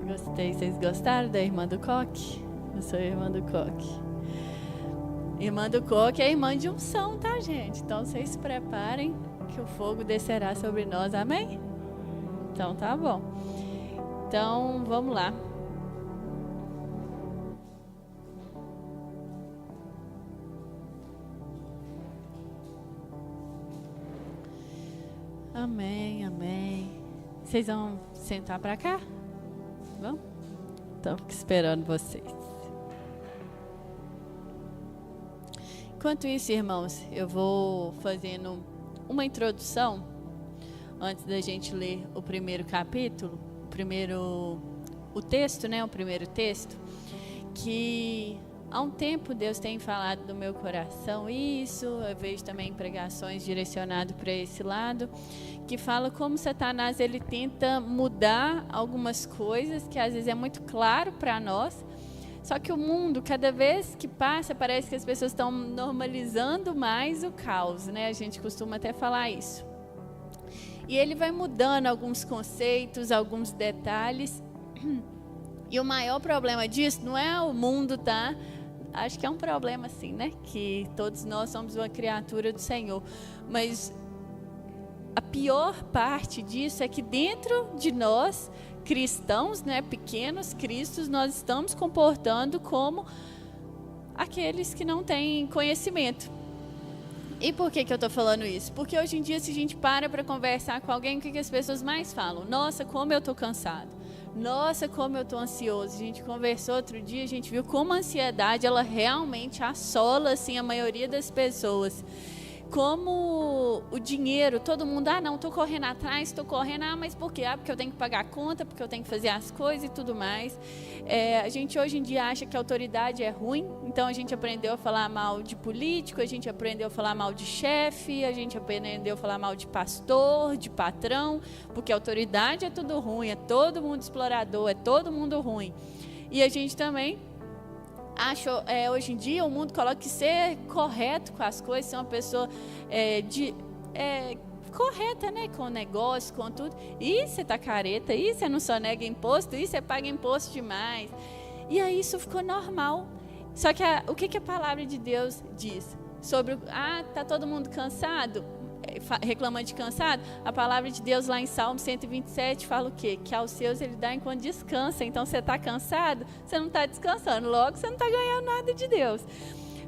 Gostei. Vocês gostaram da irmã do Coque? Eu sou a irmã do Coque. Irmã do Coque é irmã de unção, tá, gente? Então, vocês se preparem que o fogo descerá sobre nós. Amém? Então, tá bom. Então, vamos lá. Amém, amém. Vocês vão sentar para cá? Vamos? Estou esperando vocês. Enquanto isso, irmãos, eu vou fazendo uma introdução antes da gente ler o primeiro capítulo, o texto, né? O primeiro texto, que há um tempo Deus tem falado do meu coração isso, eu vejo também pregações direcionadas para esse lado, que fala como Satanás ele tenta mudar algumas coisas que às vezes é muito claro para nós, só que o mundo, cada vez que passa, parece que as pessoas estão normalizando mais o caos, né? A gente costuma até falar isso. E ele vai mudando alguns conceitos, alguns detalhes, e o maior problema disso não é o mundo, tá? Acho que é um problema assim, né? Que todos nós somos uma criatura do Senhor. Mas a pior parte disso é que dentro de nós, cristãos, né? Pequenos cristos, nós estamos comportando como aqueles que não têm conhecimento. E por que eu estou falando isso? Porque hoje em dia, se a gente para conversar com alguém, o que as pessoas mais falam? Nossa, como eu estou cansado. Nossa, como eu estou ansioso. A gente conversou outro dia, a gente viu como a ansiedade, ela realmente assola assim, a maioria das pessoas. Como o dinheiro, todo mundo, não, estou correndo atrás, estou correndo, mas por quê? Porque eu tenho que pagar a conta, porque eu tenho que fazer as coisas e tudo mais. A gente hoje em dia acha que a autoridade é ruim, então a gente aprendeu a falar mal de político, a gente aprendeu a falar mal de chefe, a gente aprendeu a falar mal de pastor, de patrão, porque a autoridade é tudo ruim, é todo mundo explorador, é todo mundo ruim. E a gente também hoje em dia o mundo coloca que ser correto com as coisas, ser uma pessoa correta, né, com o negócio, com tudo. E você tá careta, e você não sonega imposto, e você paga imposto demais. E aí isso ficou normal. Só que o que a palavra de Deus diz? Sobre, tá todo mundo cansado? Reclamando de cansado? A palavra de Deus lá em Salmo 127 fala o quê? Que aos seus ele dá enquanto descansa. Então você está cansado, você não está descansando, logo você não está ganhando nada de Deus.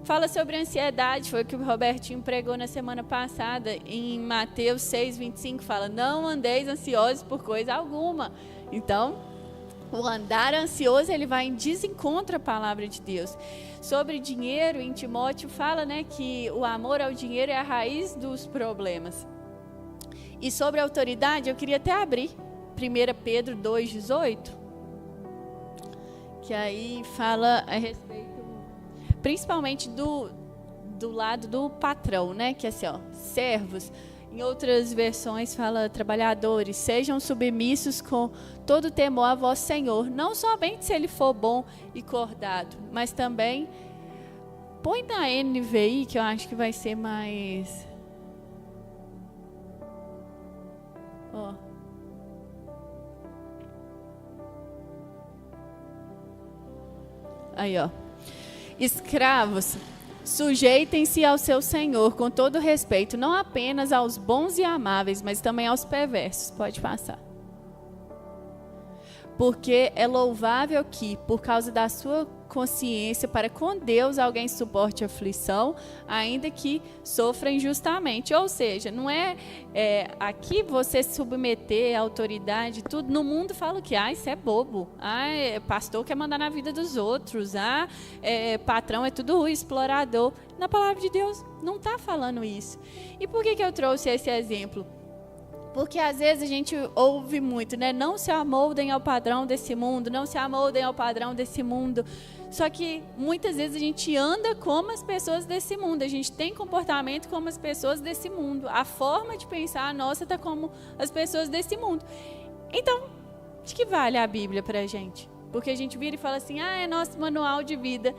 Fala sobre ansiedade, foi o que o Robertinho pregou na semana passada, em Mateus 6:25, fala, não andeis ansiosos por coisa alguma. Então, o andar ansioso, ele vai em desencontro à palavra de Deus. Sobre dinheiro, em Timóteo fala, né, que o amor ao dinheiro é a raiz dos problemas. E sobre a autoridade, eu queria até abrir 1 Pedro 2:18, que aí fala a respeito, principalmente do lado do patrão, né, que é assim, servos. Em outras versões fala, trabalhadores, sejam submissos com todo temor a vosso Senhor. Não somente se ele for bom e cordado, mas também, põe na NVI, que eu acho que vai ser mais... Aí, escravos, sujeitem-se ao seu Senhor com todo respeito, não apenas aos bons e amáveis, mas também aos perversos. Pode passar. Porque é louvável que, por causa da sua consciência, para com Deus alguém suporte a aflição, ainda que sofra injustamente. Ou seja, não é aqui você se submeter à autoridade, tudo. No mundo fala que isso é bobo. Pastor quer mandar na vida dos outros. Patrão é tudo ruim, explorador. Na palavra de Deus não está falando isso. E por que eu trouxe esse exemplo? Porque às vezes a gente ouve muito, né? Não se amoldem ao padrão desse mundo, não se amoldem ao padrão desse mundo. Só que muitas vezes a gente anda como as pessoas desse mundo, a gente tem comportamento como as pessoas desse mundo. A forma de pensar nossa está como as pessoas desse mundo. Então, de que vale a Bíblia para a gente? Porque a gente vira e fala assim, é nosso manual de vida.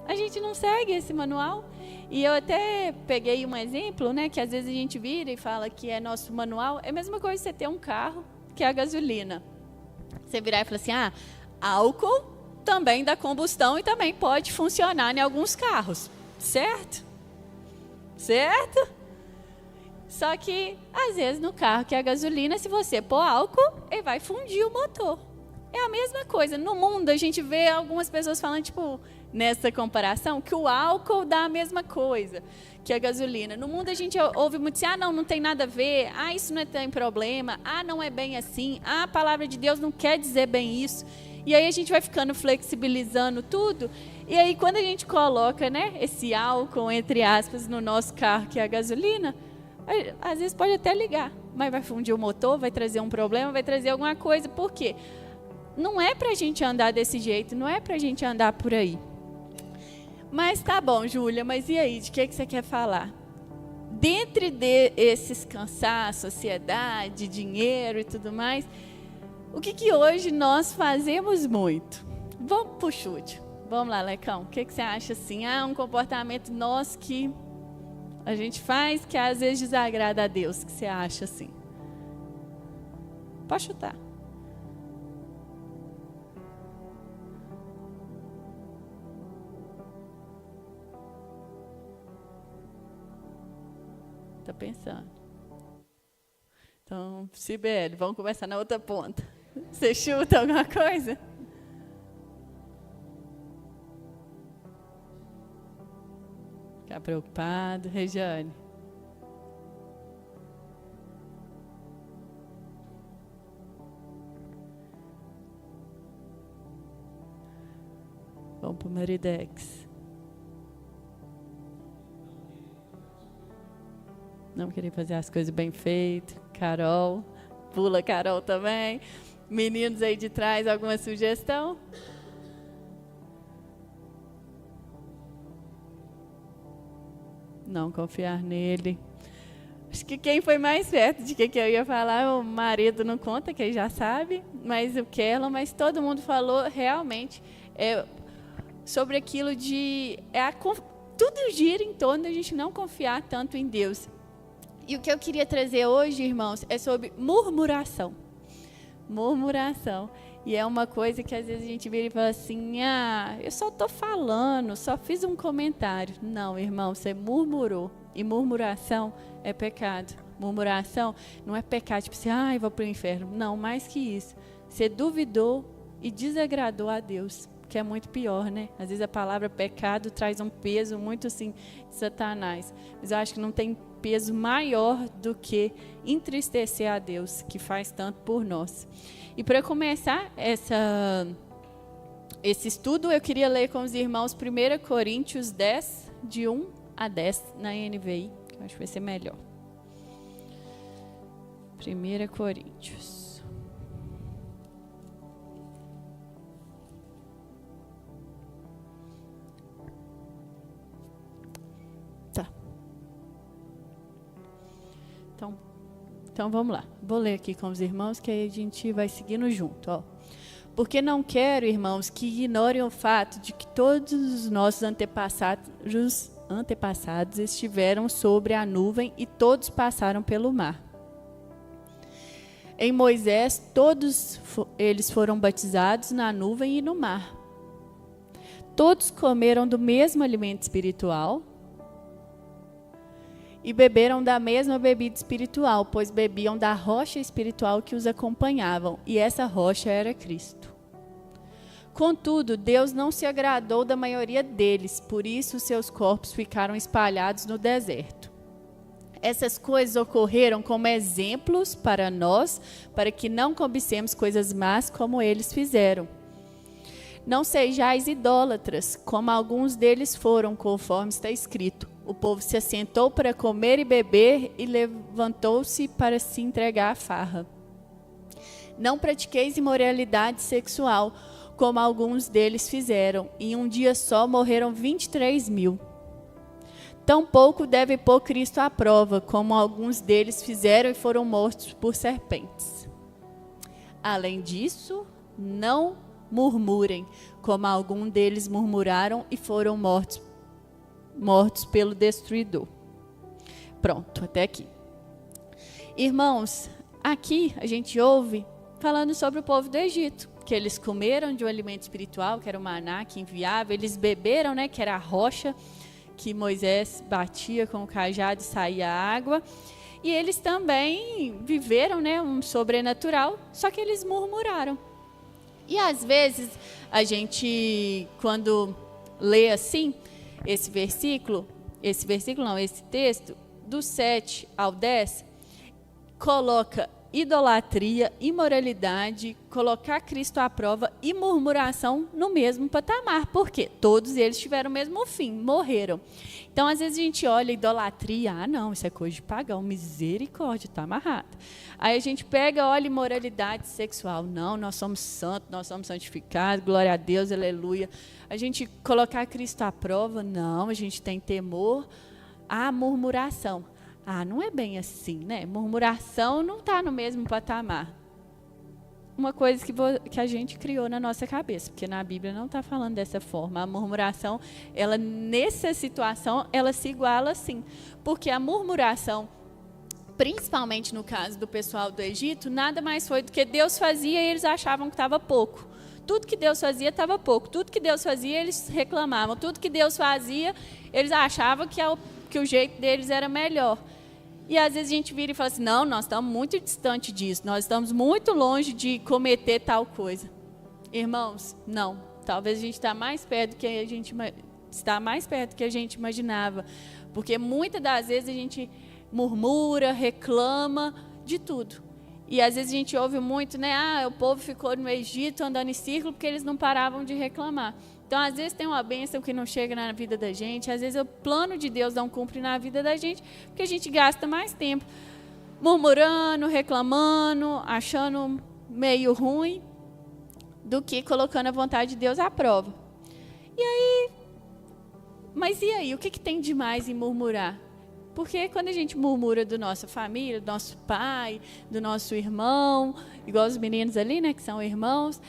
A gente não segue esse manual. E eu até peguei um exemplo, né, que às vezes a gente vira e fala que é nosso manual. É a mesma coisa você ter um carro que é a gasolina. você virar e falar assim, álcool também dá combustão e também pode funcionar em alguns carros, certo? Certo? Só que, às vezes, no carro que é a gasolina, se você pôr álcool, ele vai fundir o motor. É a mesma coisa. No mundo, a gente vê algumas pessoas falando, tipo, nessa comparação, que o álcool dá a mesma coisa que a gasolina. No mundo, a gente ouve muito assim, não tem nada a ver, isso não tem problema, não é bem assim, a palavra de Deus não quer dizer bem isso. E aí a gente vai ficando flexibilizando tudo. E aí, quando a gente coloca, né, esse álcool, entre aspas, no nosso carro, que é a gasolina, às vezes pode até ligar, mas vai fundir o motor, vai trazer um problema, vai trazer alguma coisa. Por quê? Não é para a gente andar desse jeito, não é para a gente andar por aí. Mas tá bom, Júlia, mas e aí, de que você quer falar? Dentre esses cansaços, ansiedade, dinheiro e tudo mais, o que hoje nós fazemos muito? Vamos pro chute. Vamos lá, Lecão. O que você acha assim? Um comportamento nosso que a gente faz que às vezes desagrada a Deus. O que você acha assim? Pode chutar. Tá pensando. Então, Sibeli, vamos conversar na outra ponta. Você chuta alguma coisa? Ficar preocupado. Regiane? Vamos para o Maridex. Não querer fazer as coisas bem feitas. Carol. Pula Carol também. Meninos aí de trás, alguma sugestão? Não confiar nele. Acho que quem foi mais perto de que eu ia falar, o marido não conta, que ele já sabe, mas o Kellon, mas todo mundo falou realmente sobre aquilo de... tudo gira em torno da gente não confiar tanto em Deus. E o que eu queria trazer hoje, irmãos, é sobre murmuração. Murmuração. E é uma coisa que às vezes a gente vira e fala assim, eu só estou falando, só fiz um comentário. Não, irmão, você murmurou. E murmuração é pecado. Murmuração não é pecado, tipo assim, vou para o inferno. Não, mais que isso. Você duvidou e desagradou a Deus, que é muito pior, né? Às vezes a palavra pecado traz um peso muito assim de Satanás. Mas eu acho que não tem peso maior do que entristecer a Deus, que faz tanto por nós. E para começar esse estudo, eu queria ler com os irmãos 1 Coríntios 10, de 1 a 10, na NVI, que eu acho que vai ser melhor. 1 Coríntios. Tá. Então vamos lá. Vou ler aqui com os irmãos, que aí a gente vai seguindo junto. Porque não quero, irmãos, que ignorem o fato de que todos os nossos antepassados estiveram sobre a nuvem e todos passaram pelo mar. Em Moisés, todos eles foram batizados na nuvem e no mar. Todos comeram do mesmo alimento espiritual e beberam da mesma bebida espiritual, pois bebiam da rocha espiritual que os acompanhavam, e essa rocha era Cristo. Contudo, Deus não se agradou da maioria deles, por isso seus corpos ficaram espalhados no deserto. Essas coisas ocorreram como exemplos para nós, para que não cobicemos coisas más como eles fizeram. Não sejais idólatras, como alguns deles foram, conforme está escrito. O povo se assentou para comer e beber e levantou-se para se entregar à farra. Não pratiqueis imoralidade sexual, como alguns deles fizeram, e em um dia só morreram 23.000. Tampouco deve pôr Cristo à prova, como alguns deles fizeram e foram mortos por serpentes. Além disso, não murmurem, como alguns deles murmuraram e foram mortos pelo destruidor. Pronto, até aqui. Irmãos, aqui a gente ouve falando sobre o povo do Egito, que eles comeram de um alimento espiritual, que era o maná que enviava, eles beberam, né, que era a rocha que Moisés batia com o cajado e saía água, e eles também viveram, né, um sobrenatural, só que eles murmuraram. E às vezes a gente, quando lê assim, esse texto, do 7 ao 10, coloca idolatria, imoralidade, colocar Cristo à prova e murmuração no mesmo patamar. Por quê? Todos eles tiveram o mesmo fim, morreram. Então, às vezes a gente olha idolatria, não, isso é coisa de pagão, misericórdia, está amarrado. Aí a gente pega, olha imoralidade sexual, não, nós somos santos, nós somos santificados, glória a Deus, aleluia. A gente colocar Cristo à prova, não, a gente tem temor à murmuração. Não é bem assim, né? Murmuração não está no mesmo patamar. Uma coisa que a gente criou na nossa cabeça, porque na Bíblia não está falando dessa forma. A murmuração, ela nessa situação, ela se iguala sim. Porque a murmuração, principalmente no caso do pessoal do Egito, nada mais foi do que Deus fazia e eles achavam que estava pouco. Tudo que Deus fazia estava pouco. Tudo que Deus fazia, eles reclamavam. Tudo que Deus fazia, eles achavam que o jeito deles era melhor. E às vezes a gente vira e fala assim, não, nós estamos muito distante disso, nós estamos muito longe de cometer tal coisa. Irmãos, não. Talvez a gente está mais perto do que a gente imaginava. Porque muitas das vezes a gente murmura, reclama de tudo. E às vezes a gente ouve muito, né? O povo ficou no Egito andando em círculo porque eles não paravam de reclamar. Então, às vezes tem uma bênção que não chega na vida da gente, às vezes o plano de Deus não cumpre na vida da gente, porque a gente gasta mais tempo murmurando, reclamando, achando meio ruim, do que colocando a vontade de Deus à prova. Mas e aí? O que tem de mais em murmurar? Porque quando a gente murmura da nossa família, do nosso pai, do nosso irmão, igual os meninos ali, né, que são irmãos,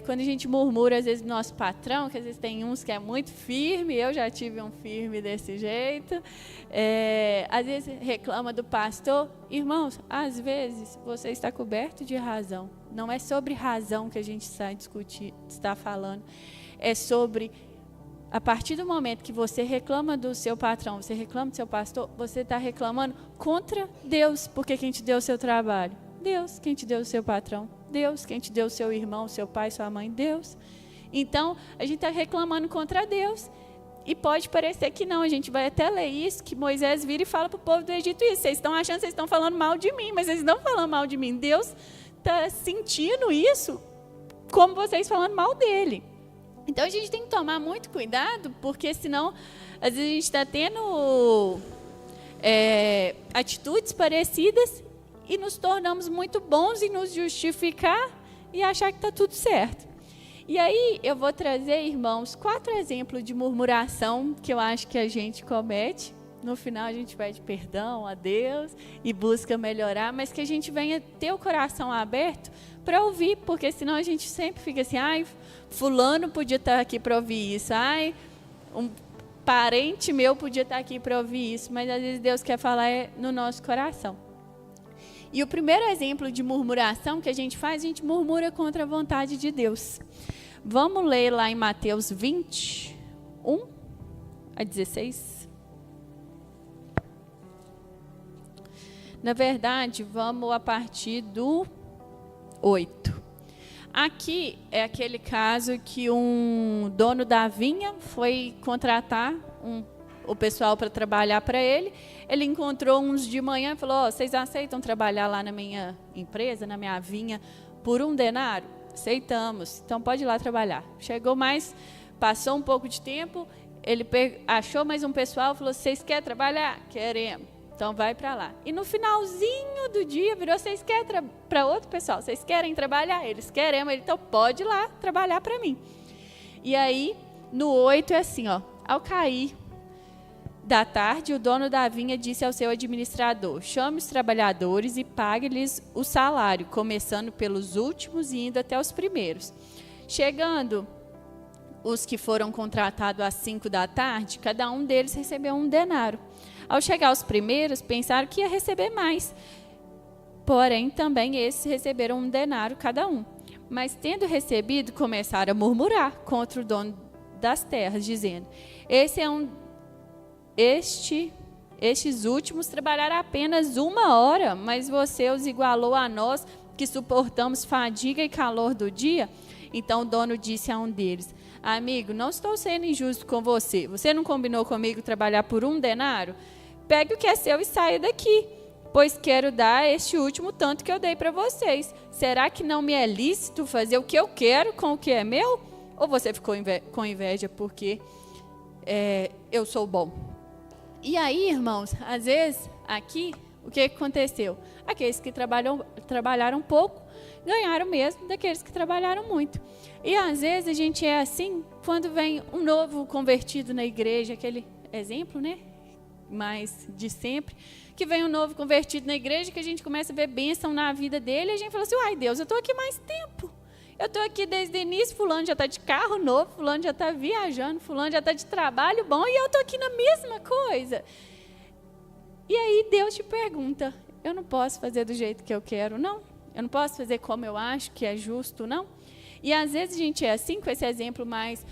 quando a gente murmura, às vezes, do nosso patrão, que às vezes tem uns que é muito firme, eu já tive um firme desse jeito, às vezes reclama do pastor. Irmãos, às vezes você está coberto de razão. Não é sobre razão que a gente está falando, é sobre... A partir do momento que você reclama do seu patrão, você reclama do seu pastor, você está reclamando contra Deus, porque quem te deu o seu trabalho? Deus. Quem te deu o seu patrão? Deus. Quem te deu o seu irmão, seu pai, sua mãe? Deus. Então, a gente está reclamando contra Deus. E pode parecer que não, a gente vai até ler isso, que Moisés vira e fala para o povo do Egito isso. Vocês estão achando que vocês estão falando mal de mim, mas vocês não estão falando mal de mim. Deus está sentindo isso como vocês falando mal dele. Então, a gente tem que tomar muito cuidado, porque senão, às vezes a gente está tendo atitudes parecidas e nos tornamos muito bons em nos justificar e achar que está tudo certo. E aí, eu vou trazer, irmãos, 4 exemplos de murmuração que eu acho que a gente comete. No final, a gente pede perdão a Deus e busca melhorar, mas que a gente venha ter o coração aberto para ouvir, porque senão a gente sempre fica assim, fulano podia estar aqui para ouvir isso, um parente meu podia estar aqui para ouvir isso, mas às vezes Deus quer falar no nosso coração. E o primeiro exemplo de murmuração que a gente faz, a gente murmura contra a vontade de Deus. Vamos ler lá em Mateus 20, 1 a 16. Na verdade, vamos a partir do 8. Aqui é aquele caso que um dono da vinha foi contratar o pessoal para trabalhar para ele. Ele encontrou uns de manhã e falou, vocês aceitam trabalhar lá na minha empresa, na minha vinha, por 1 denário? Aceitamos, então pode ir lá trabalhar. Passou um pouco de tempo, ele achou mais um pessoal e falou, vocês querem trabalhar? Queremos. Então, vai para lá. E no finalzinho do dia, virou, vocês querem para outro pessoal? Vocês querem trabalhar? Eles queremos. Então, pode ir lá trabalhar para mim. E aí, no 8 é assim, ao cair da tarde, o dono da vinha disse ao seu administrador, chame os trabalhadores e pague-lhes o salário, começando pelos últimos e indo até os primeiros. Chegando os que foram contratados às 5 da tarde, cada um deles recebeu 1 denário. Ao chegar aos primeiros, pensaram que ia receber mais, Porém, também esses receberam 1 denário cada um. Mas, tendo recebido, começaram a murmurar contra o dono das terras, dizendo: estes últimos trabalharam apenas 1 hora, mas você os igualou a nós, que suportamos fadiga e calor do dia? Então o dono disse a um deles: amigo, não estou sendo injusto com você. Você não combinou comigo trabalhar por 1 denário? Pegue o que é seu e saia daqui, pois quero dar este último tanto que eu dei para vocês. Será que não me é lícito fazer o que eu quero com o que é meu? Ou você ficou com inveja porque eu sou bom? E aí, irmãos, às vezes, aqui, o que aconteceu? Aqueles que trabalharam pouco, ganharam mesmo daqueles que trabalharam muito. E às vezes a gente é assim, quando vem um novo convertido na igreja, aquele exemplo, né? Mais de sempre, que vem um novo convertido na igreja, que a gente começa a ver bênção na vida dele, e a gente fala assim: uai, Deus, eu estou aqui mais tempo. Eu estou aqui desde o início, fulano já está de carro novo, fulano já está viajando, fulano já está de trabalho bom, e eu estou aqui na mesma coisa. E aí Deus te pergunta: eu não posso fazer do jeito que eu quero, não? Eu não posso fazer como eu acho que é justo, não? E às vezes a gente é assim, com esse exemplo mais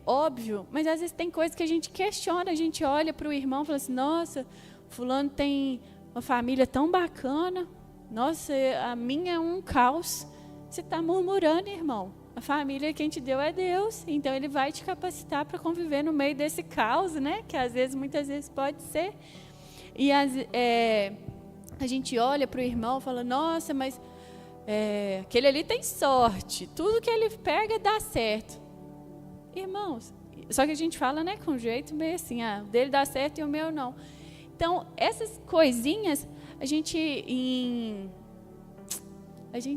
óbvio, mas às vezes tem coisas que a gente questiona, a gente olha para o irmão e fala assim: nossa, fulano tem uma família tão bacana, nossa, a minha é um caos. Você está murmurando, irmão. A família quem te deu é Deus, então Ele vai te capacitar para conviver no meio desse caos, né? Que às vezes, muitas vezes pode ser. E a gente olha para o irmão e fala: nossa, mas aquele ali tem sorte, tudo que ele pega dá certo. Irmãos, só que a gente fala, né, com um jeito meio assim: o dele dá certo e o meu não. Então, essas coisinhas, a gente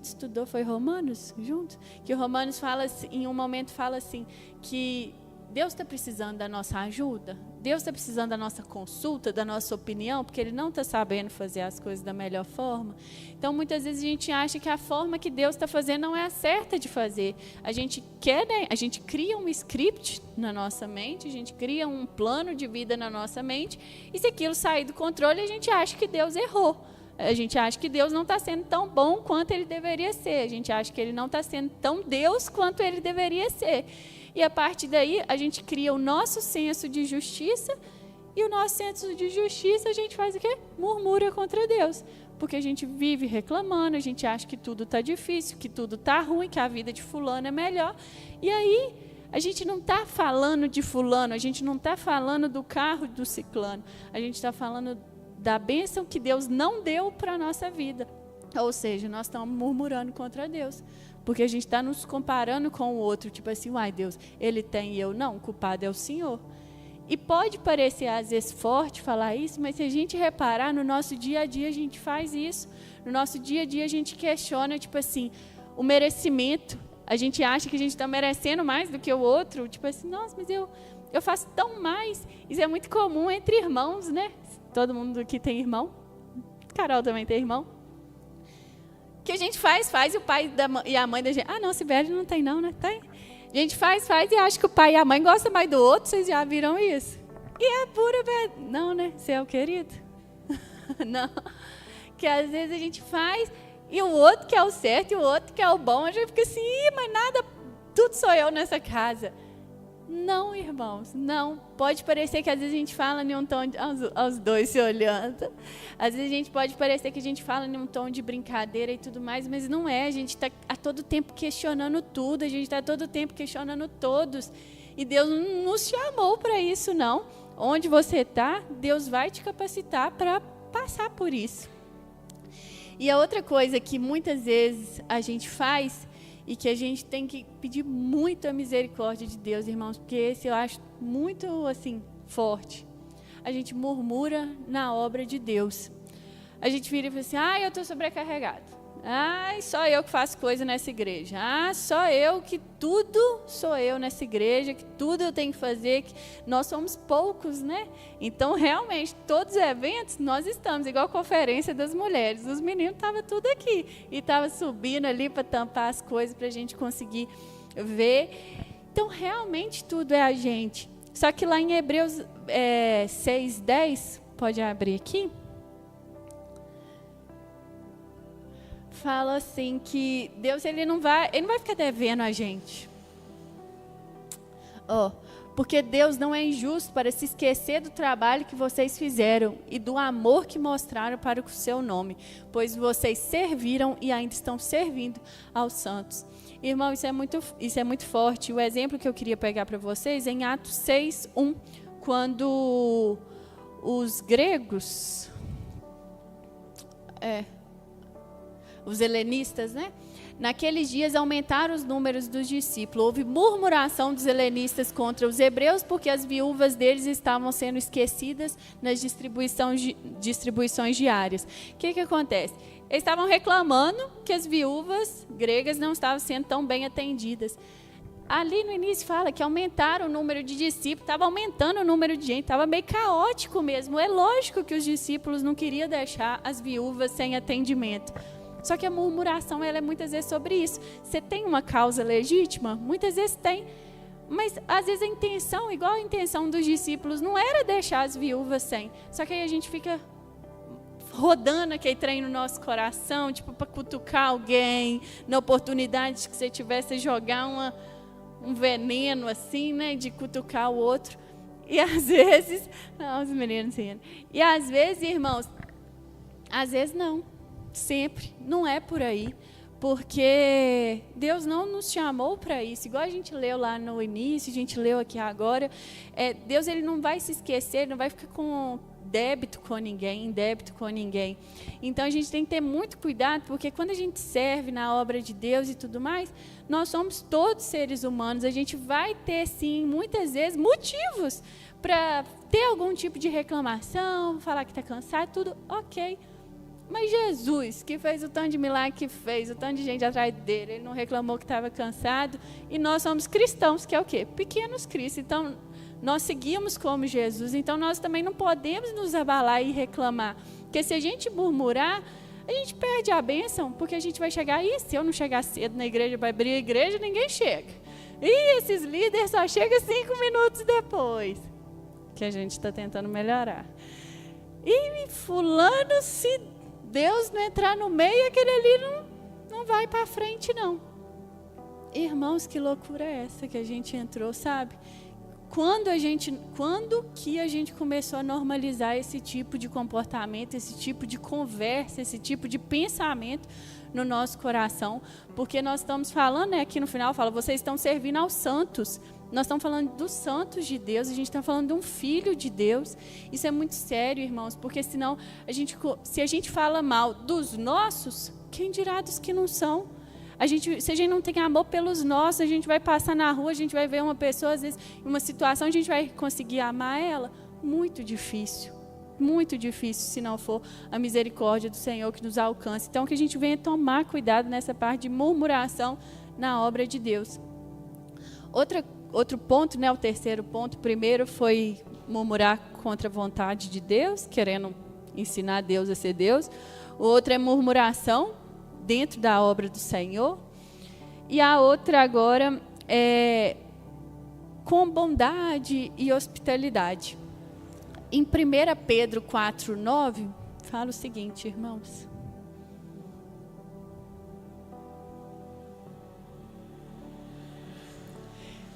estudou, foi Romanos, juntos? Que o Romanos fala assim, em um momento fala assim, que Deus está precisando da nossa ajuda, Deus está precisando da nossa consulta, da nossa opinião, porque Ele não está sabendo fazer as coisas da melhor forma. Então, muitas vezes a gente acha que a forma que Deus está fazendo não é a certa de fazer. A gente cria um script na nossa mente, a gente cria um plano de vida na nossa mente, e se aquilo sair do controle, a gente acha que Deus errou. A gente acha que Deus não está sendo tão bom quanto Ele deveria ser. A gente acha que Ele não está sendo tão Deus quanto Ele deveria ser. E a partir daí, a gente cria o nosso senso de justiça, e o nosso senso de justiça, a gente faz o quê? Murmura contra Deus. Porque a gente vive reclamando, a gente acha que tudo está difícil, que tudo está ruim, que a vida de fulano é melhor. E aí, a gente não está falando de fulano, a gente não está falando do carro do ciclano, a gente está falando da bênção que Deus não deu para a nossa vida. Ou seja, nós estamos murmurando contra Deus, porque a gente está nos comparando com o outro, tipo assim: uai, Deus, ele tem e eu não, o culpado é o Senhor. E pode parecer às vezes forte falar isso, mas se a gente reparar, no nosso dia a dia a gente faz isso. No nosso dia a dia a gente questiona, tipo assim, o merecimento. A gente acha que a gente está merecendo mais do que o outro, tipo assim: nossa, mas eu faço tão mais. Isso é muito comum entre irmãos, né? Todo mundo aqui tem irmão. Carol também tem irmão. Que a gente faz e o pai e a mãe da gente... não, Sibeli não tem não, né? Tem. A gente faz e acha que o pai e a mãe gostam mais do outro. Vocês já viram isso? E é pura verdade. Não, né? Você é o querido? Não. Que às vezes a gente faz e o outro que é o certo e o outro que é o bom. A gente fica assim: mas nada, tudo sou eu nessa casa. Não, irmãos, não. Pode parecer que às vezes a gente fala em um tom aos dois se olhando. Às vezes a gente pode parecer que a gente fala em um tom de brincadeira e tudo mais, mas não é. A gente está a todo tempo questionando tudo, a gente está a todo tempo questionando todos. E Deus não nos chamou para isso, não. Onde você está, Deus vai te capacitar para passar por isso. E a outra coisa que muitas vezes a gente faz, e que a gente tem que pedir muito a misericórdia de Deus, irmãos, porque esse eu acho muito, assim, forte. A gente murmura na obra de Deus. A gente vira e fala assim: eu estou sobrecarregado. Só eu que faço coisa nessa igreja. Só eu que tudo sou eu nessa igreja, que tudo eu tenho que fazer. Que nós somos poucos, né? Então, realmente, todos os eventos, nós estamos, igual a conferência das mulheres. Os meninos estavam tudo aqui. E estavam subindo ali para tampar as coisas, para a gente conseguir ver. Então, realmente, tudo é a gente. Só que lá em Hebreus 6:10, pode abrir aqui? fala assim que Deus ele não vai ficar devendo a gente. Porque Deus não é injusto para se esquecer do trabalho que vocês fizeram e do amor que mostraram para o seu nome, pois vocês serviram e ainda estão servindo aos santos. Irmão, isso é muito forte. O exemplo que eu queria pegar para vocês é em Atos 6:1, quando os gregos, os helenistas, né? Naqueles dias aumentaram os números dos discípulos. Houve murmuração dos helenistas contra os hebreus, porque as viúvas deles estavam sendo esquecidas nas distribuições diárias. O que acontece? Eles estavam reclamando que as viúvas gregas não estavam sendo tão bem atendidas. Ali no início fala que aumentaram o número de discípulos, estava aumentando o número de gente, estava meio caótico mesmo. É lógico que os discípulos não queriam deixar as viúvas sem atendimento. Só que a murmuração, ela é muitas vezes sobre isso. Você tem uma causa legítima? Muitas vezes tem. Mas, às vezes, a intenção, igual a intenção dos discípulos, não era deixar as viúvas sem. Só que aí a gente fica rodando aquele trem no nosso coração, tipo, para cutucar alguém, na oportunidade que você tivesse jogar um veneno, assim, né, de cutucar o outro. E, às vezes... Não, os meninos rindo. E, às vezes, irmãos, às vezes não. Sempre, não é por aí, porque Deus não nos chamou para isso, igual a gente leu lá no início, a gente leu aqui agora, Deus ele não vai se esquecer, ele não vai ficar com débito com ninguém, então a gente tem que ter muito cuidado, porque quando a gente serve na obra de Deus e tudo mais, nós somos todos seres humanos, a gente vai ter sim, muitas vezes, motivos para ter algum tipo de reclamação, falar que está cansado, tudo ok. Mas Jesus, que fez o tanto de milagre que fez, o tanto de gente atrás dele, ele não reclamou que estava cansado. E nós somos cristãos, que é o quê? Pequenos cristos. Então, nós seguimos como Jesus. Então, nós também não podemos nos abalar e reclamar. Porque se a gente murmurar, a gente perde a bênção, porque a gente vai chegar, se eu não chegar cedo na igreja para abrir a igreja, ninguém chega. E esses líderes só chegam 5 minutos depois, que a gente está tentando melhorar. E fulano, se Deus não entrar no meio, aquele ali não vai para frente, não. Irmãos, que loucura é essa que a gente entrou, sabe? Quando que a gente começou a normalizar esse tipo de comportamento, esse tipo de conversa, esse tipo de pensamento no nosso coração? Porque nós estamos falando, né, aqui no final, fala, vocês estão servindo aos santos. Nós estamos falando dos santos de Deus, a gente está falando de um filho de Deus. Isso é muito sério, irmãos, porque senão, se a gente fala mal dos nossos, quem dirá dos que não são? Se a gente não tem amor pelos nossos, a gente vai passar na rua, a gente vai ver uma pessoa, às vezes, em uma situação, a gente vai conseguir amar ela? Muito difícil se não for a misericórdia do Senhor que nos alcance. Então, que a gente venha tomar cuidado nessa parte de murmuração na obra de Deus. Outro ponto, né, o terceiro ponto, primeiro foi murmurar contra a vontade de Deus, querendo ensinar Deus a ser Deus. O outro é murmuração dentro da obra do Senhor. E a outra agora é com bondade e hospitalidade. Em 1 Pedro 4:9, fala o seguinte, irmãos.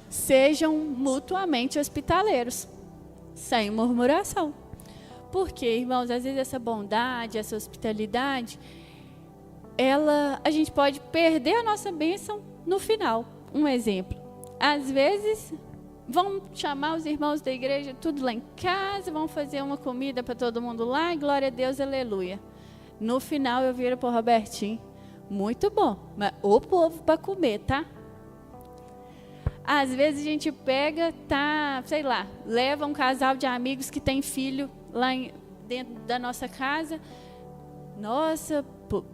Sejam mutuamente hospitaleiros, sem murmuração. Porque, irmãos, às vezes essa bondade, essa hospitalidade, a gente pode perder a nossa bênção no final. Um exemplo, às vezes vão chamar os irmãos da igreja tudo lá em casa, vão fazer uma comida para todo mundo lá, e glória a Deus, aleluia. No final eu viro para o Robertinho, muito bom, mas o povo para comer, tá? Às vezes a gente pega, leva um casal de amigos que tem filho lá dentro da nossa casa. Nossa,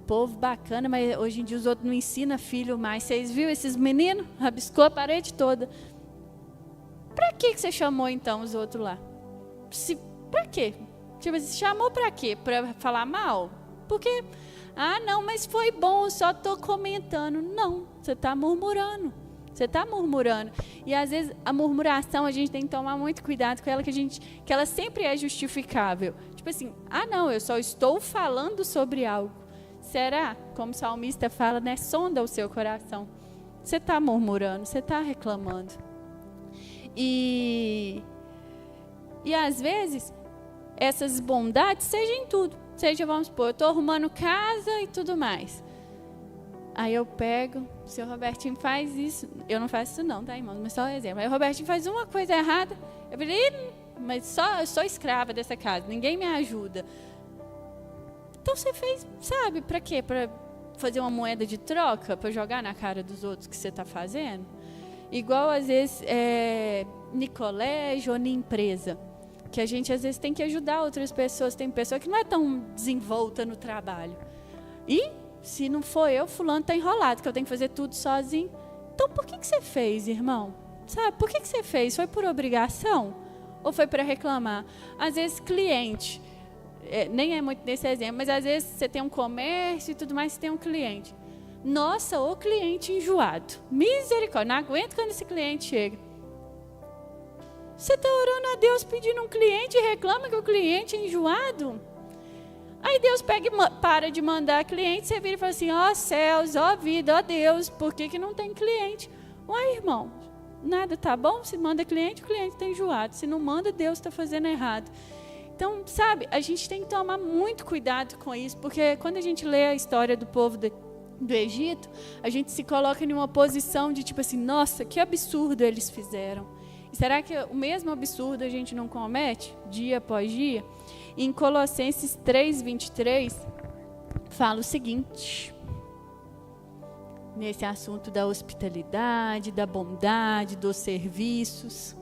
povo bacana, mas hoje em dia os outros não ensinam filho mais. Vocês viram esses meninos? Rabiscou a parede toda. Para que você chamou então os outros lá? Para quê? Tipo, você chamou para quê? Para falar mal? Porque, não, mas foi bom, só estou comentando. Não, você está murmurando. E às vezes a murmuração a gente tem que tomar muito cuidado com ela, que ela sempre é justificável. Tipo assim, não, eu só estou falando sobre algo. Será? Como o salmista fala, né? Sonda o seu coração. Você está murmurando, você está reclamando. E às vezes, essas bondades sejam em tudo. Seja, vamos supor, eu estou arrumando casa e tudo mais. Aí eu pego, o seu Robertinho faz isso. Eu não faço isso não, tá, irmão? Mas só um exemplo. Aí o Robertinho faz uma coisa errada. Eu falei, mas eu sou escrava dessa casa, ninguém me ajuda. Então você fez, sabe, para quê? Para fazer uma moeda de troca? Para jogar na cara dos outros que você está fazendo? Igual, às vezes, no colégio ou na empresa. Que a gente, às vezes, tem que ajudar outras pessoas. Tem pessoa que não é tão desenvolta no trabalho. E, se não for eu, fulano está enrolado, que eu tenho que fazer tudo sozinho. Então, por que você fez, irmão? Sabe, por que você fez? Foi por obrigação? Ou foi para reclamar? Às vezes, cliente, nem é muito nesse exemplo, mas às vezes você tem um comércio e tudo mais, você tem um cliente. Nossa, o cliente enjoado. Misericórdia, não aguento quando esse cliente chega. Você está orando a Deus pedindo um cliente e reclama que o cliente é enjoado? Aí Deus pega e para de mandar cliente, você vira e fala assim, ó céus, ó vida, ó Deus, por que não tem cliente? Uai, irmão, nada tá bom? Se manda cliente, o cliente está enjoado. Se não manda, Deus está fazendo errado. Então, sabe, a gente tem que tomar muito cuidado com isso, porque quando a gente lê a história do povo do Egito, a gente se coloca em uma posição de tipo assim, nossa, que absurdo eles fizeram. E será que o mesmo absurdo a gente não comete dia após dia? Em Colossenses 3:23, fala o seguinte, nesse assunto da hospitalidade, da bondade, dos serviços.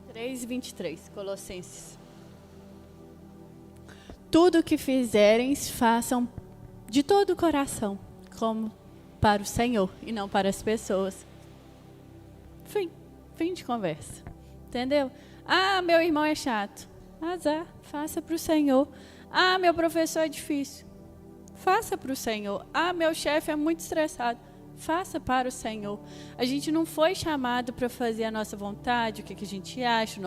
Três, 23, Colossenses. Tudo o que fizerem, façam de todo o coração, como para o Senhor e não para as pessoas. Fim de conversa. Entendeu? Ah, meu irmão é chato. Azar, faça para o Senhor. Ah, meu professor é difícil. Faça para o Senhor. Ah, meu chefe é muito estressado. Faça para o Senhor. A gente não foi chamado para fazer a nossa vontade, o que a gente acha,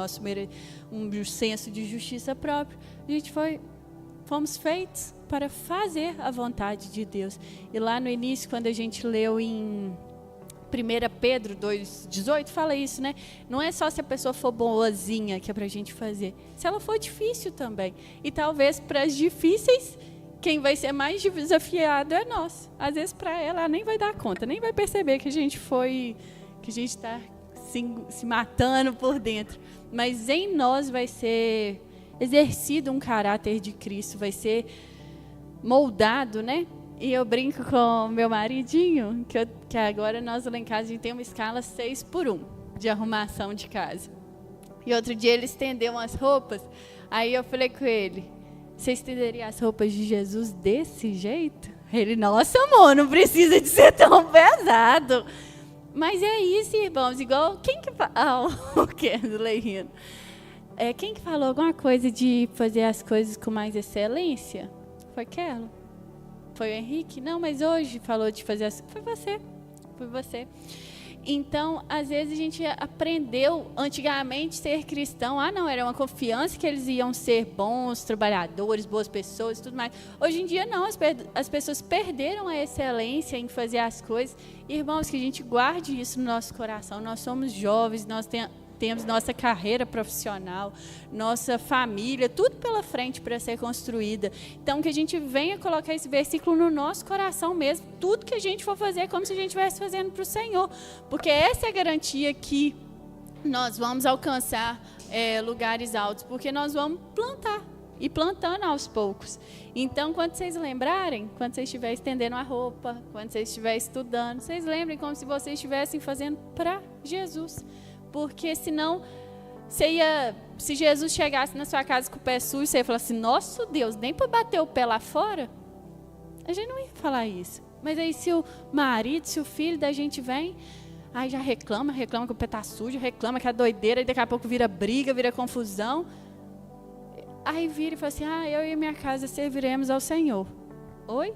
um senso de justiça própria. Fomos feitos para fazer a vontade de Deus. E lá no início, quando a gente leu em 1 Pedro 2,18, fala isso, né? Não é só se a pessoa for boazinha que é para a gente fazer. Se ela for difícil também. E talvez para as difíceis, quem vai ser mais desafiado é nós. Às vezes para ela nem vai dar conta, nem vai perceber que a gente está se matando por dentro. Mas em nós vai ser exercido um caráter de Cristo, vai ser moldado, né? E eu brinco com meu maridinho, que agora nós lá em casa a gente tem uma escala 6x1 de arrumação de casa. E outro dia ele estendeu umas roupas, aí eu falei com ele, você estenderia as roupas de Jesus desse jeito? Ele, nossa, amor, não precisa de ser tão pesado. Mas é isso, irmãos, igual, quem que fala? O que? Quem que falou alguma coisa de fazer as coisas com mais excelência? Foi Kello? Foi o Henrique? Não, mas hoje falou de fazer as... Foi você. Então, às vezes a gente aprendeu antigamente ser cristão. Ah, não, era uma confiança que eles iam ser bons trabalhadores, boas pessoas e tudo mais. Hoje em dia não, as pessoas perderam a excelência em fazer as coisas. Irmãos, que a gente guarde isso no nosso coração. Nós somos jovens, nós temos nossa carreira profissional, nossa família, tudo pela frente para ser construída. Então, que a gente venha colocar esse versículo no nosso coração mesmo. Tudo que a gente for fazer é como se a gente estivesse fazendo para o Senhor. Porque essa é a garantia que nós vamos alcançar lugares altos. Porque nós vamos plantar. E plantando aos poucos. Então, quando vocês lembrarem, quando vocês estiverem estendendo a roupa, quando vocês estiverem estudando, vocês lembrem como se vocês estivessem fazendo para Jesus. Porque senão, se Jesus chegasse na sua casa com o pé sujo, você ia falar assim, nosso Deus, nem para bater o pé lá fora? A gente não ia falar isso. Mas aí se o marido, se o filho da gente vem, aí já reclama que o pé está sujo, reclama que é doideira, e daqui a pouco vira briga, vira confusão. Aí vira e fala assim, eu e minha casa serviremos ao Senhor. Oi?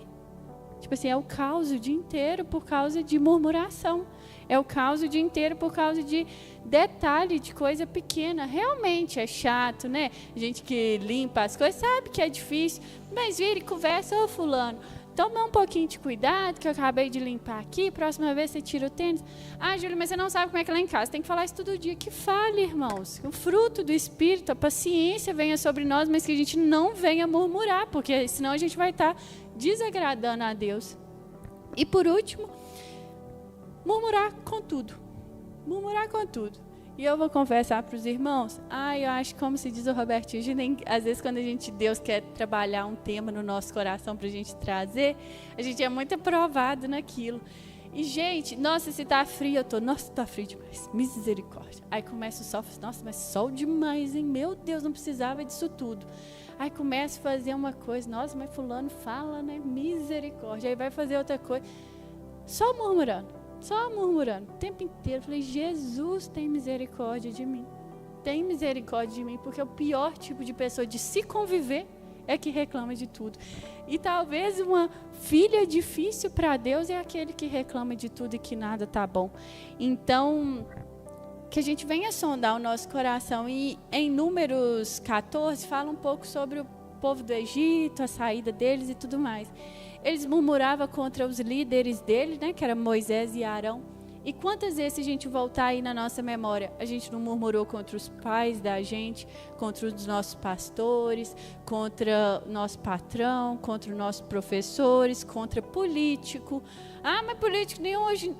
Tipo assim, é o caos o dia inteiro por causa de murmuração. É o caos o dia inteiro por causa de detalhe, de coisa pequena. Realmente é chato, né? Gente que limpa as coisas sabe que é difícil. Mas vira e conversa, ô fulano, toma um pouquinho de cuidado, que eu acabei de limpar aqui. Próxima vez você tira o tênis. Ah, Júlia, mas você não sabe como é que é lá em casa. Tem que falar isso todo dia. Que fale, irmãos. O fruto do Espírito, a paciência venha sobre nós, mas que a gente não venha murmurar, porque senão a gente vai estar desagradando a Deus. E por último, murmurar com tudo. Murmurar com tudo. E eu vou confessar para os irmãos, eu acho, como se diz o Robertinho, às vezes quando Deus quer trabalhar um tema no nosso coração para a gente trazer, a gente é muito aprovado naquilo. E, gente, nossa, se tá frio, nossa, tá frio demais, misericórdia. Aí começa o sol, nossa, mas sol demais, hein? Meu Deus, não precisava disso tudo. Aí começa a fazer uma coisa, nossa, mas fulano fala, né? Misericórdia. Aí vai fazer outra coisa, só murmurando o tempo inteiro. Eu falei, Jesus, tem misericórdia de mim. Tem misericórdia de mim, porque o pior tipo de pessoa de se conviver é que reclama de tudo. E talvez uma filha difícil para Deus é aquele que reclama de tudo e que nada tá bom. Então, que a gente venha sondar o nosso coração. E em Números 14 fala um pouco sobre o povo do Egito, a saída deles e tudo mais. Eles murmuravam contra os líderes deles, né, que era Moisés e Arão. E quantas vezes, se a gente voltar aí na nossa memória, a gente não murmurou contra os pais da gente, contra os nossos pastores, contra o nosso patrão, contra os nossos professores, contra político. Mas político nem hoje...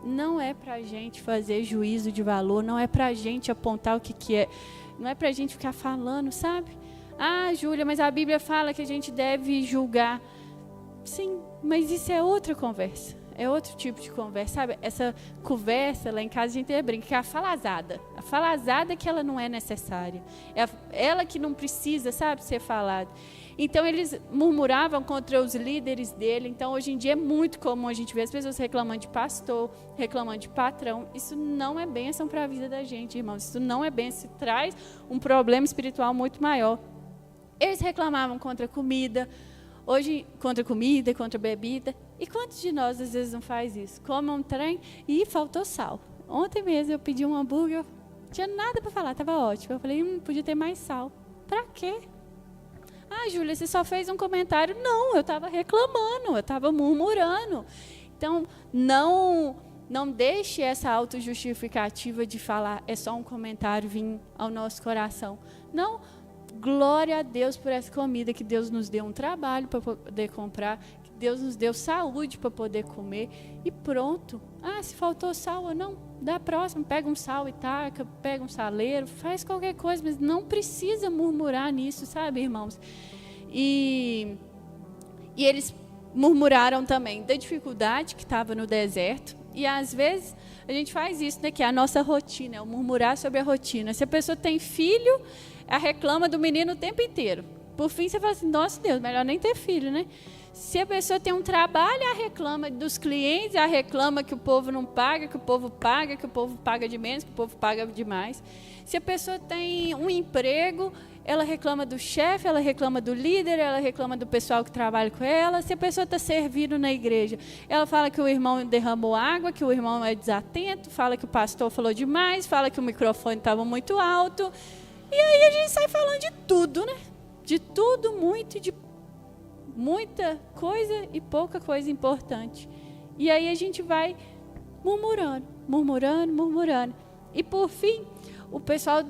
Não é para a gente fazer juízo de valor, não é para a gente apontar o que é, não é para a gente ficar falando, sabe? Júlia, mas a Bíblia fala que a gente deve julgar. Sim, mas isso é outra conversa. É outro tipo de conversa, sabe? Essa conversa, lá em casa a gente brinca, que é a falazada. A falazada que ela não é necessária. É ela que não precisa, sabe, ser falada. Então, eles murmuravam contra os líderes dele. Então, hoje em dia é muito comum a gente ver as pessoas reclamando de pastor, reclamando de patrão. Isso não é bênção para a vida da gente, irmãos. Isso não é bênção. Isso traz um problema espiritual muito maior. Eles reclamavam contra comida, hoje contra comida, contra bebida. E quantos de nós às vezes não faz isso? Come um trem e faltou sal. Ontem mesmo eu pedi um hambúrguer, não tinha nada para falar, estava ótimo. Eu falei, podia ter mais sal. Para quê? Júlia, você só fez um comentário. Não, eu estava reclamando, eu estava murmurando. Então, não deixe essa autojustificativa de falar, é só um comentário vir ao nosso coração. Não. Glória a Deus por essa comida, que Deus nos deu um trabalho para poder comprar, que Deus nos deu saúde para poder comer e pronto. Se faltou sal ou não, da próxima, pega um sal e taca, pega um saleiro, faz qualquer coisa, mas não precisa murmurar nisso, sabe, irmãos? E eles murmuraram também da dificuldade que estava no deserto. E às vezes a gente faz isso, né, que é a nossa rotina, é o murmurar sobre a rotina. Se a pessoa tem filho, ela reclama do menino o tempo inteiro. Por fim, você fala assim, nossa Deus, melhor nem ter filho, né? Se a pessoa tem um trabalho, ela reclama dos clientes, ela reclama que o povo não paga, que o povo paga de menos, que o povo paga demais. Se a pessoa tem um emprego, ela reclama do chefe, ela reclama do líder, ela reclama do pessoal que trabalha com ela. Se a pessoa está servindo na igreja, ela fala que o irmão derramou água, que o irmão é desatento, fala que o pastor falou demais, fala que o microfone estava muito alto. E aí a gente sai falando de tudo, né? De tudo, muito, de muita coisa e pouca coisa importante. E aí a gente vai murmurando. E por fim, o pessoal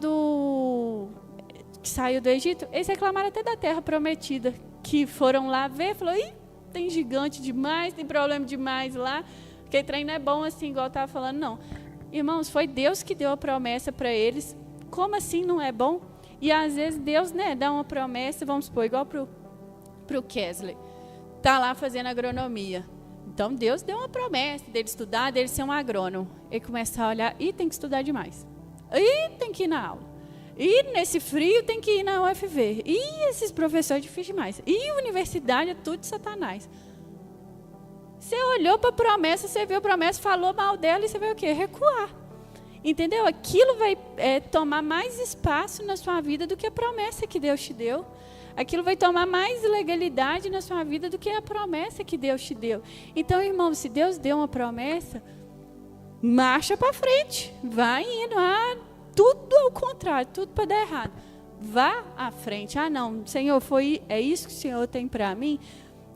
que saiu do Egito, eles reclamaram até da terra prometida, que foram lá ver, falou, tem gigante demais, tem problema demais lá, porque trem não é bom assim, igual eu estava falando, não. Irmãos, foi Deus que deu a promessa para eles. Como assim não é bom? E às vezes Deus, né, dá uma promessa, vamos supor, igual para o Kesley, está lá fazendo agronomia. Então Deus deu uma promessa dele estudar, dele ser um agrônomo. Ele começa a olhar, tem que estudar demais. Tem que ir na aula. Nesse frio tem que ir na UFV. Esses professores difíceis demais. Universidade é tudo de Satanás. Você olhou para a promessa, você viu a promessa, falou mal dela e você vai o quê? Recuar. Entendeu? Aquilo vai tomar mais espaço na sua vida do que a promessa que Deus te deu. aquilo vai tomar mais legalidade na sua vida do que a promessa que Deus te deu. Então, irmão, se Deus deu uma promessa, marcha para frente, vai indo, tudo ao contrário, tudo para dar errado. Vá à frente. Não, Senhor, é isso que o Senhor tem para mim?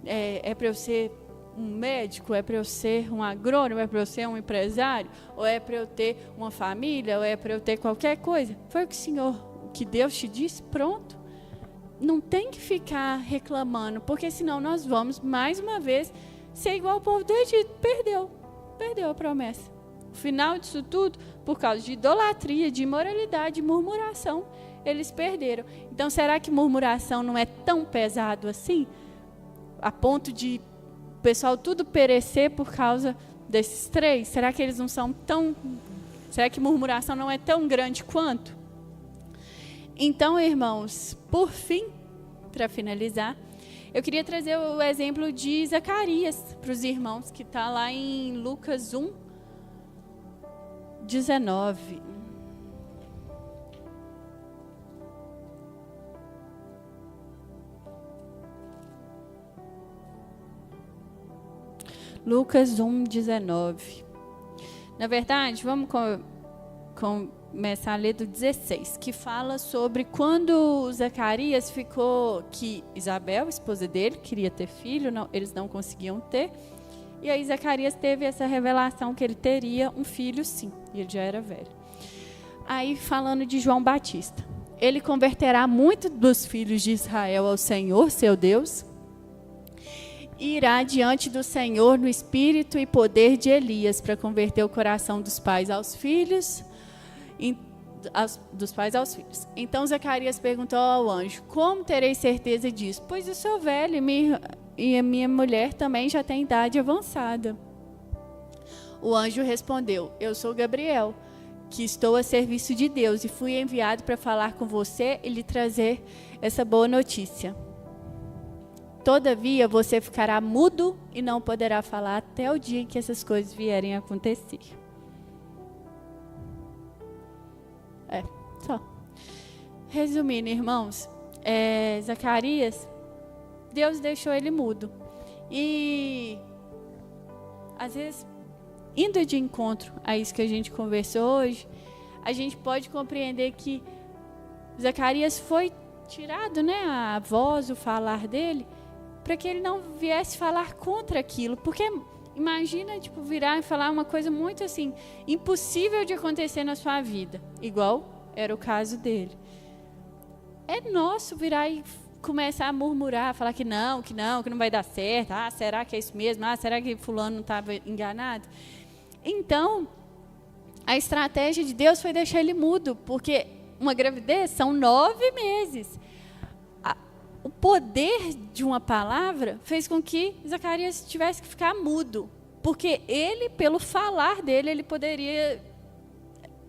É para eu ser um médico? É para eu ser um agrônomo? É para eu ser um empresário? Ou é para eu ter uma família? Ou é para eu ter qualquer coisa? Foi o que Deus te disse? Pronto. Não tem que ficar reclamando, porque senão nós vamos, mais uma vez, ser igual ao povo do Egito. Perdeu a promessa. O final disso tudo, por causa de idolatria, de imoralidade, de murmuração, eles perderam. Então, será que murmuração não é tão pesado assim? A ponto de o pessoal tudo perecer por causa desses 3? Será que eles não são tão... Será que murmuração não é tão grande quanto? Então, irmãos, por fim, para finalizar, eu queria trazer o exemplo de Zacarias para os irmãos, que está lá em Lucas 1, 19. Lucas 1, 19. Na verdade, vamos começar a ler do 16, que fala sobre quando Zacarias ficou, que Isabel, esposa dele, queria ter filho, eles não conseguiam ter, e aí Zacarias teve essa revelação que ele teria um filho sim, e ele já era velho. Aí falando de João Batista, ele converterá muitos dos filhos de Israel ao Senhor, seu Deus, e irá diante do Senhor no espírito e poder de Elias, para converter o coração dos pais aos filhos, dos pais aos filhos. Então Zacarias perguntou ao anjo: como terei certeza disso? Pois eu sou velho e a minha mulher também já tem idade avançada. O anjo respondeu: eu sou Gabriel, que estou a serviço de Deus e fui enviado para falar com você e lhe trazer essa boa notícia. Todavia você ficará mudo e não poderá falar até o dia em que essas coisas vierem a acontecer. Só. Resumindo, irmãos, Zacarias, Deus deixou ele mudo. E, às vezes, indo de encontro a isso que a gente conversou hoje, a gente pode compreender que Zacarias foi tirado, a voz, o falar dele, para que ele não viesse falar contra aquilo. Porque imagina, virar e falar uma coisa muito assim, impossível de acontecer na sua vida, igual era o caso dele. É nosso virar e começar a murmurar, falar que não vai dar certo. Será que é isso mesmo? Será que fulano não estava enganado? Então, a estratégia de Deus foi deixar ele mudo, porque uma gravidez são 9 meses. O poder de uma palavra fez com que Zacarias tivesse que ficar mudo, porque ele, pelo falar dele, ele poderia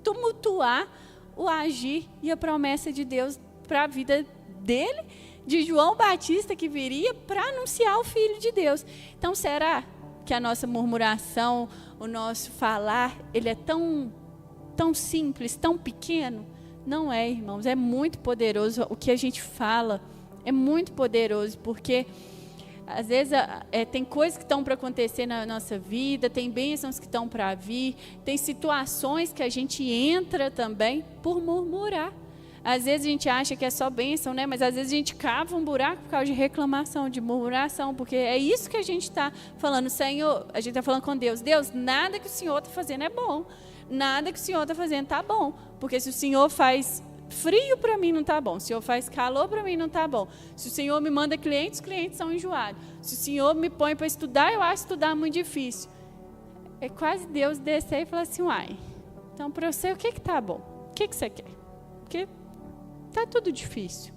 tumultuar o agir e a promessa de Deus para a vida dele, de João Batista, que viria para anunciar o Filho de Deus. Então, será que a nossa murmuração, o nosso falar, ele é tão simples, tão pequeno? Não é, irmãos, é muito poderoso. O que a gente fala é muito poderoso, porque às vezes tem coisas que estão para acontecer na nossa vida, tem bênçãos que estão para vir, tem situações que a gente entra também por murmurar. Às vezes a gente acha que é só bênção, mas às vezes a gente cava um buraco por causa de reclamação, de murmuração, porque é isso que a gente está falando. Senhor, a gente está falando com Deus. Deus, nada que o Senhor está fazendo é bom. Nada que o Senhor está fazendo está bom. Porque se o Senhor faz frio, para mim não está bom. Se o Senhor faz calor, para mim não está bom. Se o Senhor me manda clientes, os clientes são enjoados. Se o Senhor me põe para estudar, eu acho estudar muito difícil. É quase Deus descer e falar assim: uai, então para você o que está bom? O que você quer? Porque está tudo difícil.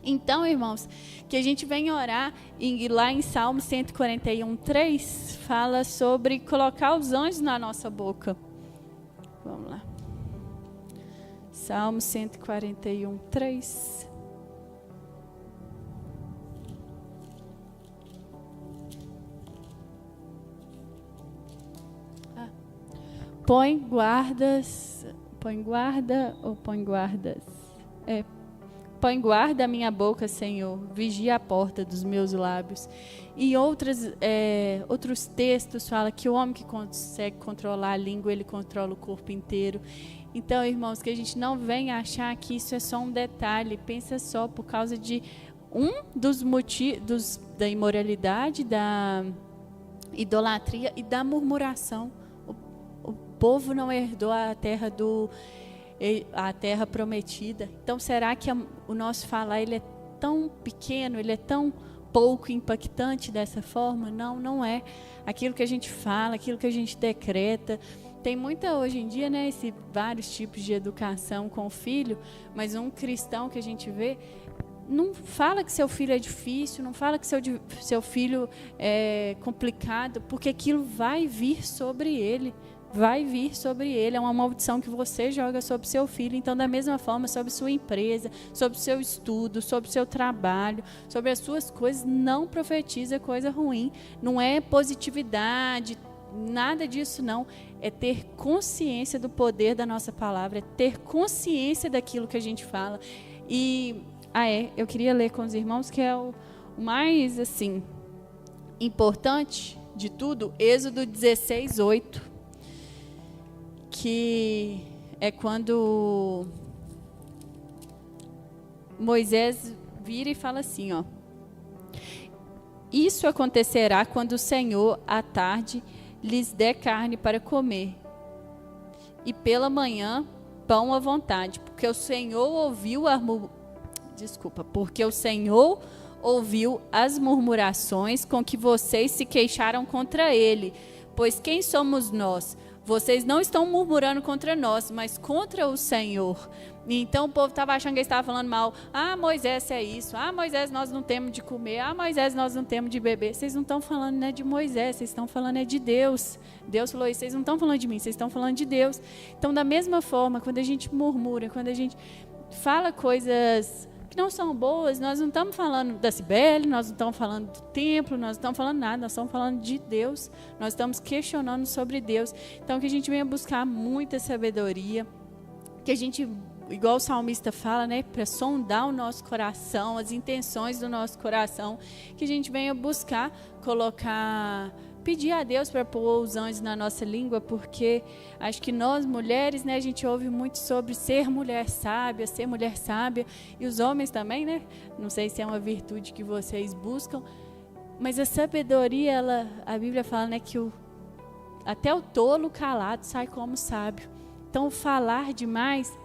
Então, irmãos, que a gente venha orar, e lá em Salmo 141, 3, fala sobre colocar os anjos na nossa boca. Vamos lá. Salmo 141, 3. Põe guardas, põe guarda ou põe guardas? põe guarda a minha boca, Senhor, vigia a porta dos meus lábios. E outros textos fala que o homem que consegue controlar a língua, ele controla o corpo inteiro. Então, irmãos, que a gente não venha achar que isso é só um detalhe. Pensa só, por causa de um dos motivos da imoralidade, da idolatria e da murmuração. O povo não herdou a terra prometida. Então, será que o nosso falar ele é tão pequeno, ele é tão pouco impactante dessa forma? Não, não é. Aquilo que a gente fala, aquilo que a gente decreta. Tem muita hoje em dia, né, vários tipos de educação com o filho, mas um cristão que a gente vê não fala que seu filho é difícil, não fala que seu filho é complicado, porque aquilo vai vir sobre ele. Vai vir sobre ele, é uma maldição que você joga sobre seu filho. Então, da mesma forma, sobre sua empresa, sobre seu estudo, sobre seu trabalho, sobre as suas coisas, não profetiza coisa ruim. Não é positividade, nada disso não. É ter consciência do poder da nossa palavra, é ter consciência daquilo que a gente fala. E, eu queria ler com os irmãos, que é o mais, assim, importante de tudo, Êxodo 16:8. Que é quando Moisés vira e fala assim, ó: isso acontecerá quando o Senhor à tarde lhes der carne para comer, e pela manhã pão à vontade, porque o Senhor ouviu as murmurações com que vocês se queixaram contra ele. Pois quem somos nós? Vocês não estão murmurando contra nós, mas contra o Senhor. E então o povo estava achando que eles estavam falando mal. Ah, Moisés é isso. Ah, Moisés, nós não temos de comer. Ah, Moisés, nós não temos de beber. Vocês não estão falando, né, de Moisés, vocês estão falando de Deus. Deus falou isso, vocês não estão falando de mim, vocês estão falando de Deus. Então, da mesma forma, quando a gente murmura, quando a gente fala coisas que não são boas, nós não estamos falando da Cibele, nós não estamos falando do templo, nós não estamos falando nada, nós estamos falando de Deus, nós estamos questionando sobre Deus. Então, que a gente venha buscar muita sabedoria, que a gente, igual o salmista fala, né, para sondar o nosso coração, as intenções do nosso coração, que a gente venha buscar pedir a Deus para pôr os anjos na nossa língua, porque acho que nós mulheres, né, a gente ouve muito sobre ser mulher sábia, e os homens também, né, não sei se é uma virtude que vocês buscam, mas a sabedoria, a Bíblia fala, né, que até o tolo calado sai como sábio. Então, falar demais,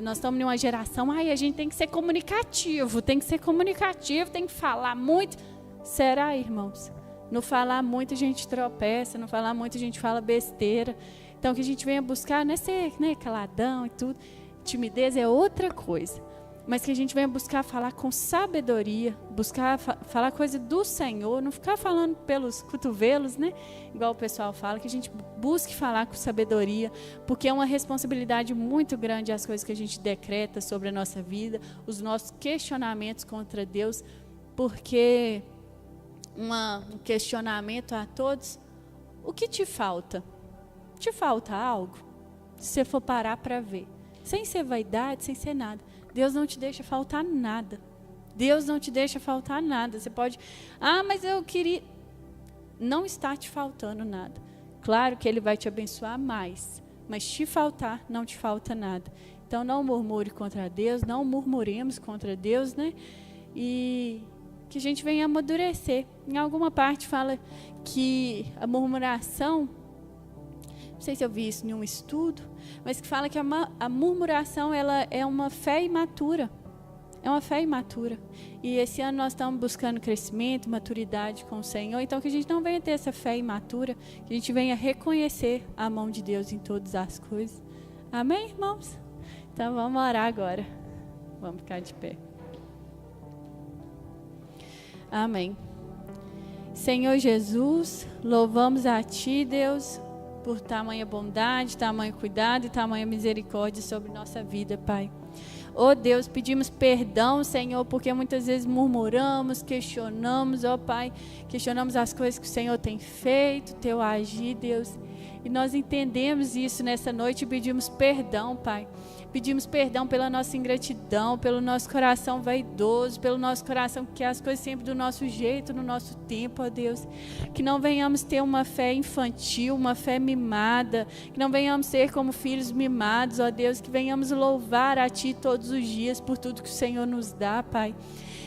nós estamos em uma geração, a gente tem que ser comunicativo, tem que falar muito. Será, irmãos? No falar muito a gente tropeça, no falar muito a gente fala besteira. Então, que a gente venha buscar, não é ser, né, caladão e tudo. Timidez é outra coisa. Mas que a gente venha buscar falar com sabedoria, buscar falar coisa do Senhor, não ficar falando pelos cotovelos, né? Igual o pessoal fala, que a gente busque falar com sabedoria, porque é uma responsabilidade muito grande as coisas que a gente decreta sobre a nossa vida, os nossos questionamentos contra Deus, porque um questionamento a todos: o que te falta? Te falta algo? Se você for parar para ver, sem ser vaidade, sem ser nada, Deus não te deixa faltar nada. Deus não te deixa faltar nada. Você pode, mas eu queria. Não está te faltando nada. Claro que Ele vai te abençoar mais, mas te faltar, não te falta nada. Então não murmure contra Deus, não murmuremos contra Deus, né? E que a gente venha amadurecer. Em alguma parte fala que a murmuração, não sei se eu vi isso em um estudo, mas que fala que a murmuração ela é uma fé imatura. É uma fé imatura. E esse ano nós estamos buscando crescimento, maturidade com o Senhor. Então que a gente não venha ter essa fé imatura, que a gente venha reconhecer a mão de Deus em todas as coisas. Amém, irmãos? Então vamos orar agora. Vamos ficar de pé. Amém. Senhor Jesus, louvamos a Ti, Deus, por tamanha bondade, tamanho cuidado e tamanha misericórdia sobre nossa vida, Pai. Oh Deus, pedimos perdão, Senhor, porque muitas vezes murmuramos, questionamos, ó Pai, questionamos as coisas que o Senhor tem feito, Teu agir, Deus. E nós entendemos isso nessa noite e pedimos perdão, Pai. Pedimos perdão pela nossa ingratidão, pelo nosso coração vaidoso, pelo nosso coração que quer as coisas sempre do nosso jeito, no nosso tempo, ó Deus. Que não venhamos ter uma fé infantil, uma fé mimada, que não venhamos ser como filhos mimados, ó Deus, que venhamos louvar a Ti todos os dias por tudo que o Senhor nos dá, Pai.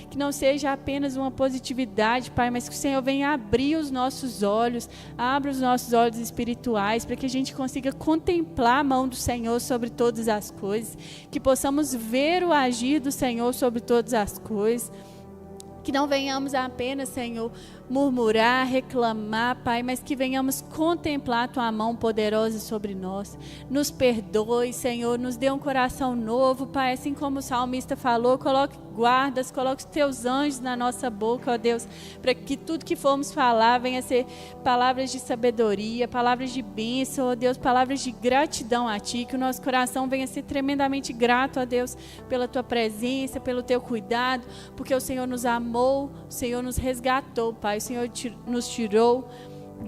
Que não seja apenas uma positividade, Pai, mas que o Senhor venha abrir os nossos olhos, abra os nossos olhos espirituais, para que a gente consiga contemplar a mão do Senhor sobre todas as coisas, que possamos ver o agir do Senhor sobre todas as coisas. Que não venhamos apenas, Senhor, murmurar, reclamar, Pai, mas que venhamos contemplar a Tua mão poderosa sobre nós. Nos perdoe, Senhor, nos dê um coração novo, Pai, assim como o salmista falou, coloque guardas, coloque os Teus anjos na nossa boca, ó Deus, para que tudo que formos falar venha ser palavras de sabedoria, palavras de bênção, ó Deus, palavras de gratidão a Ti, que o nosso coração venha ser tremendamente grato, ó Deus, pela Tua presença, pelo Teu cuidado, porque o Senhor nos amou, o Senhor nos resgatou, Pai, o Senhor nos tirou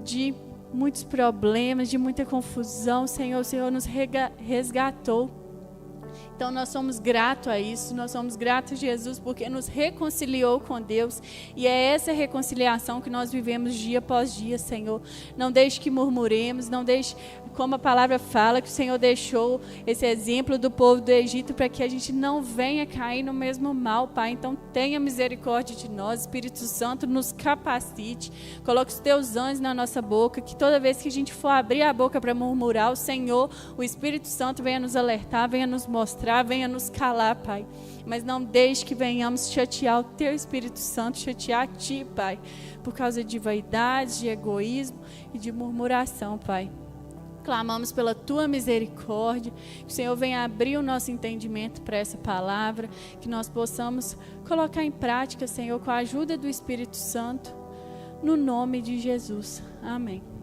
de muitos problemas, de muita confusão, Senhor, o Senhor nos resgatou. Então nós somos gratos a isso, nós somos gratos a Jesus porque nos reconciliou com Deus e é essa reconciliação que nós vivemos dia após dia, Senhor. Não deixe que murmuremos, não deixe, como a palavra fala, que o Senhor deixou esse exemplo do povo do Egito para que a gente não venha cair no mesmo mal, Pai. Então tenha misericórdia de nós, Espírito Santo, nos capacite, coloque os Teus anjos na nossa boca, que toda vez que a gente for abrir a boca para murmurar, o Senhor, o Espírito Santo venha nos alertar, venha nos mostrar, venha nos calar, Pai. Mas não deixe que venhamos chatear o Teu Espírito Santo, chatear a Ti, Pai, por causa de vaidade, de egoísmo e de murmuração, Pai. Clamamos pela Tua misericórdia, que o Senhor venha abrir o nosso entendimento para essa palavra, que nós possamos colocar em prática, Senhor, com a ajuda do Espírito Santo, no nome de Jesus. Amém.